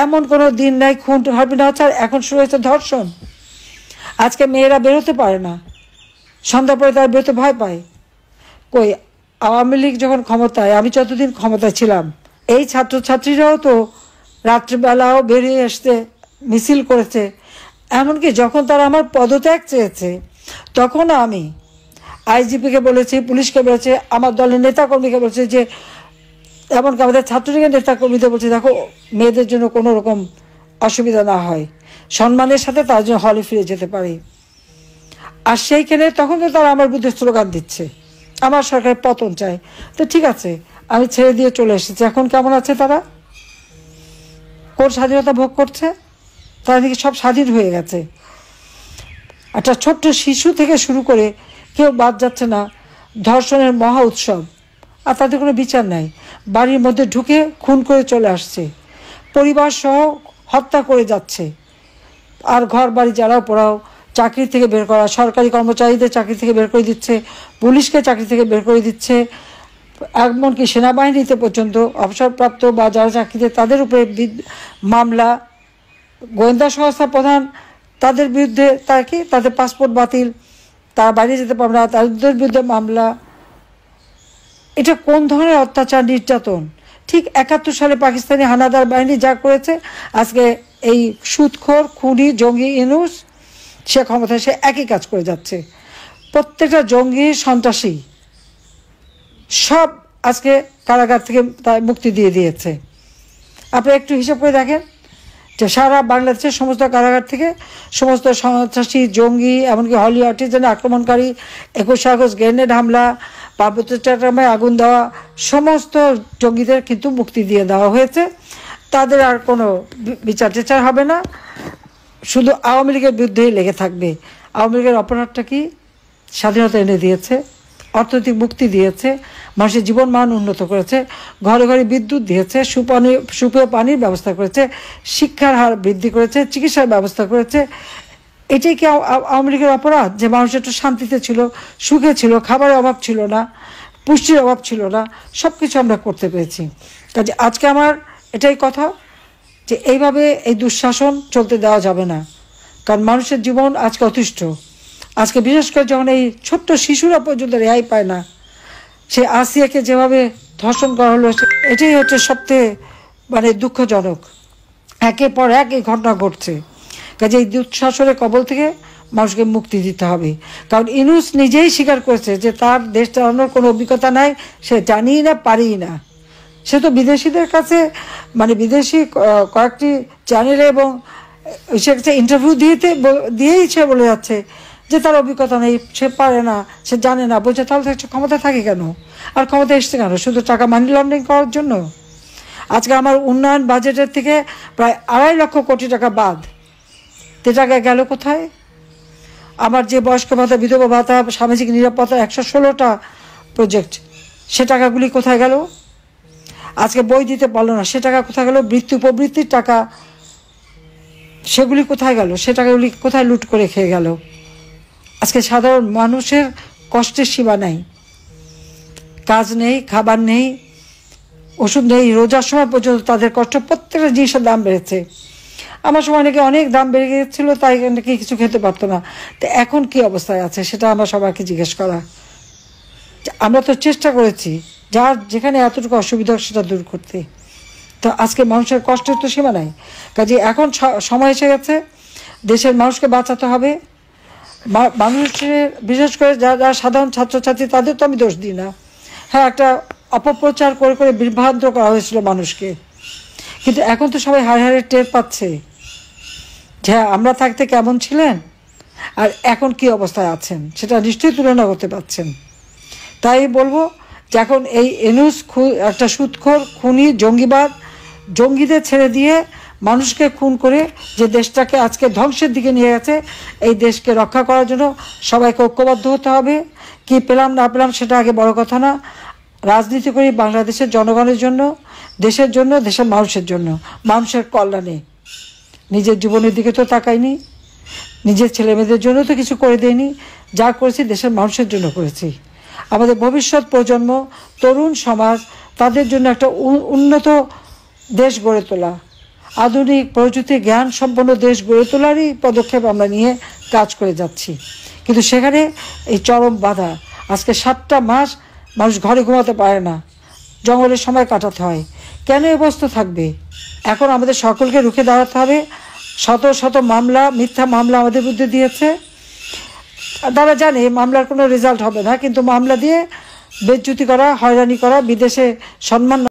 এমন কোনো দিন নাই খুন হবে না হচ্ছে। আর এখন শুরু হয়েছে ধর্ষণ। আজকে মেয়েরা বেরোতে পারে না, সন্ধ্যা পরে তারা বেরোতে ভয় পায়। কই আওয়ামী লীগ যখন ক্ষমতায়, আমি যতদিন ক্ষমতায় ছিলাম, এই ছাত্রছাত্রীরাও তো রাত্রিবেলাও বেরিয়ে আসতে মিছিল করেছে। এমনকি যখন তারা আমার পদত্যাগ চেয়েছে তখন আমি আইজিপিকে বলেছি, পুলিশকে বলেছে, আমার দলের নেতাকর্মীকে বলেছে, যে এমনকি আমাদের ছাত্রলীগের নেতাকর্মীদের বলছে, দেখো মেয়েদের জন্য কোনো রকম অসুবিধা না হয়, সম্মানের সাথে তার জন্য হলে ফিরে যেতে পারে। আর সেইখানে তখন তো তারা আমার বিরুদ্ধে স্লোগান দিচ্ছে, আমার সরকারের পতন চায়। তো ঠিক আছে, আমি ছেড়ে দিয়ে চলে এসেছি। এখন কেমন আছে তারা? কোন স্বাধীনতা ভোগ করছে? তারা নাকি সব স্বাধীন হয়ে গেছে। একটা ছোট্ট শিশু থেকে শুরু করে কেউ বাদ যাচ্ছে না। ধর্ষণের মহা উৎসব, আর তাদের কোনো বিচার নাই। বাড়ির মধ্যে ঢুকে খুন করে চলে আসছে, পরিবার সহ হত্যা করে যাচ্ছে। আর ঘর বাড়ি জ্বালাও পোড়াও, চাকরি থেকে বের করা, সরকারি কর্মচারীদের চাকরি থেকে বের করে দিচ্ছে, পুলিশকে চাকরি থেকে বের করে দিচ্ছে, এমনকি সেনাবাহিনীতে পর্যন্ত অবসরপ্রাপ্ত বা যারা চাকরিতে তাদের উপরে মামলা, গোয়েন্দা সংস্থা প্রধান তাদের বিরুদ্ধে তাদের পাসপোর্ট বাতিল, তারা বাইরে যেতে পারবে না, তাদের বিরুদ্ধে মামলা। এটা কোন ধরনের অত্যাচার, নির্যাতন? ঠিক 71 সালে পাকিস্তানি হানাদার বাহিনী যা করেছে, আজকে এই সুদখোর খুনি জঙ্গি ইউনূস সে ক্ষমতায়, সে একই কাজ করে যাচ্ছে। প্রত্যেকটা জঙ্গি সন্ত্রাসী সব আজকে কারাগার থেকে মুক্তি দিয়ে দিয়েছে। আপনি একটু হিসাব করে দেখেন যে সারা বাংলাদেশের সমস্ত কারাগার থেকে সমস্ত সন্ত্রাসী, জঙ্গি, এমনকি হলি আর্টিজান আক্রমণকারী, 21 আগস্ট গ্রেনেড হামলা, পার্বত্য চট্টগ্রামে আগুন দেওয়া, সমস্ত জঙ্গিদের কিন্তু মুক্তি দিয়ে দেওয়া হয়েছে। তাদের আর কোনো বিচার টেচার হবে না, শুধু আওয়ামী লীগের বিরুদ্ধেই লেগে থাকবে। আওয়ামী লীগের অপরাধটা কি? স্বাধীনতা এনে দিয়েছে, অর্থনৈতিক মুক্তি দিয়েছে, মানুষের জীবন মান উন্নত করেছে, ঘরে ঘরে বিদ্যুৎ দিয়েছে, সুপেয় পানির ব্যবস্থা করেছে, শিক্ষার হার বৃদ্ধি করেছে, চিকিৎসার ব্যবস্থা করেছে। এটাই কি আওয়ামী লীগের অপরাধ? যে মানুষ একটু শান্তিতে ছিল, সুখে ছিল, খাবারের অভাব ছিল না, পুষ্টির অভাব ছিল না, সব কিছু আমরা করতে পেরেছি। কাজে আজকে আমার এটাই কথা যে এইভাবে এই দুঃশাসন চলতে দেওয়া যাবে না, কারণ মানুষের জীবন আজকে অতিষ্ঠ। আজকে বিশেষ করে যখন এই ছোট্ট শিশুরা পর্যন্ত রেহাই পায় না, সে আসিয়াকে যেভাবে ধর্ষণ করা হলো, এটাই হচ্ছে সবচেয়ে দুঃখজনক। একের পর এক এই ঘটনা ঘটছে। কাজে এই দুঃশাসনের কবল থেকে মানুষকে মুক্তি দিতে হবে। কারণ ইউনূস নিজেই স্বীকার করেছে যে তার দেশ চালানোর কোনো অভিজ্ঞতা নাই, সে জানিই না, পারিই না। সে তো বিদেশিদের কাছে বিদেশি কয়েকটি চ্যানেলে এবং সে ইন্টারভিউ দিয়েই সে বলে যাচ্ছে যে তার অভিজ্ঞতা নেই, সে পারে না, সে জানে না। বলছে তাহলে ক্ষমতা থাকে কেন? আর ক্ষমতা এসছে কেন? শুধু টাকা মানি লন্ডারিং করার জন্য? আজকে আমার উন্নয়ন বাজেটের থেকে প্রায় 2.5 লক্ষ কোটি টাকা বাদ। তে টাকা গেল কোথায়? আমার যে বয়স্ক ভাতা, বিধবা ভাতা, সামাজিক নিরাপত্তা 116টা প্রজেক্ট, সে টাকাগুলি কোথায় গেল? আজকে বই দিতে পারলো না, সে টাকা কোথায় গেল? বৃত্তি উপবৃত্তির টাকা, সেগুলি কোথায় গেল? সে টাকাগুলি কোথায় লুট করে খেয়ে গেল? আজকে সাধারণ মানুষের কষ্টের সীমা নেই, কাজ নেই, খাবার নেই, ওষুধ নেই, রোজার সময় পর্যন্ত তাদের কষ্ট। প্রত্যেকটা জিনিসের দাম বেড়েছে। আমার সময় নাকি অনেক দাম বেড়ে গিয়েছিল, তাই নাকি কিছু খেতে পারতো না। তো এখন কি অবস্থায় আছে সেটা আমরা সবাইকে জিজ্ঞেস করা। আমরা তো চেষ্টা করেছি যার যেখানে এতটুকু অসুবিধা সেটা দূর করতে। তো আজকে মানুষের কষ্টের তো সীমা নাই। কাজে এখন সময় এসে গেছে, দেশের মানুষকে বাঁচাতে হবে। মানুষের বিশেষ করে যারা সাধারণ ছাত্রছাত্রী, তাদের তো আমি দোষ দিই না। হ্যাঁ, একটা অপপ্রচার করে করে বিভ্রান্ত করা হয়েছিল মানুষকে, কিন্তু এখন তো সবাই হাড়ে হাড়ে টের পাচ্ছে যে আমরা থাকতে কেমন ছিলেন আর এখন কি অবস্থায় আছেন, সেটা নিশ্চয়ই তুলনা করতে পারছেন। তাই বলবো যে এখন এই ইউনূস একটা সুদখোর, খুনি, জঙ্গিবাদ, জঙ্গিদের ছেড়ে দিয়ে মানুষকে খুন করে যে দেশটাকে আজকে ধ্বংসের দিকে নিয়ে গেছে, এই দেশকে রক্ষা করার জন্য সবাইকে ঐক্যবদ্ধ হতে হবে। কি পেলাম না পেলাম সেটা আগে বড় কথা না। রাজনীতি করি বাংলাদেশের জনগণের জন্য, দেশের জন্য, দেশের মানুষের জন্য, মানুষের কল্যাণে। নিজের জীবনের দিকে তো তাকাইনি, নিজের ছেলেমেয়েদের জন্য তো কিছু করে দেয়নি। যা করেছি দেশের মানুষের জন্য করেছি। আমাদের ভবিষ্যৎ প্রজন্ম, তরুণ সমাজ, তাদের জন্য একটা উন্নত দেশ গড়ে তোলা। আধুনিক প্রযুক্তি জ্ঞান সম্পন্ন দেশ গড়ে তোলারই পদক্ষেপ আমরা নিয়ে কাজ করে যাচ্ছি, কিন্তু সেখানে এই চরম বাধা। আজকে 7টা মাস মানুষ ঘরে ঘুমাতে পারে না, জঙ্গলের সময় কাটাতে হয়। কেন এ অবস্থা থাকবে? এখন আমাদের সকলকে রুখে দাঁড়াতে হবে। শত শত মামলা, মিথ্যা মামলা আমাদের বিরুদ্ধে দিয়েছে। তারা জানে মামলার কোনো রেজাল্ট হবে না, কিন্তু মামলা দিয়ে বেজ্জতি করা, হয়রানি করা, বিদেশে সম্মান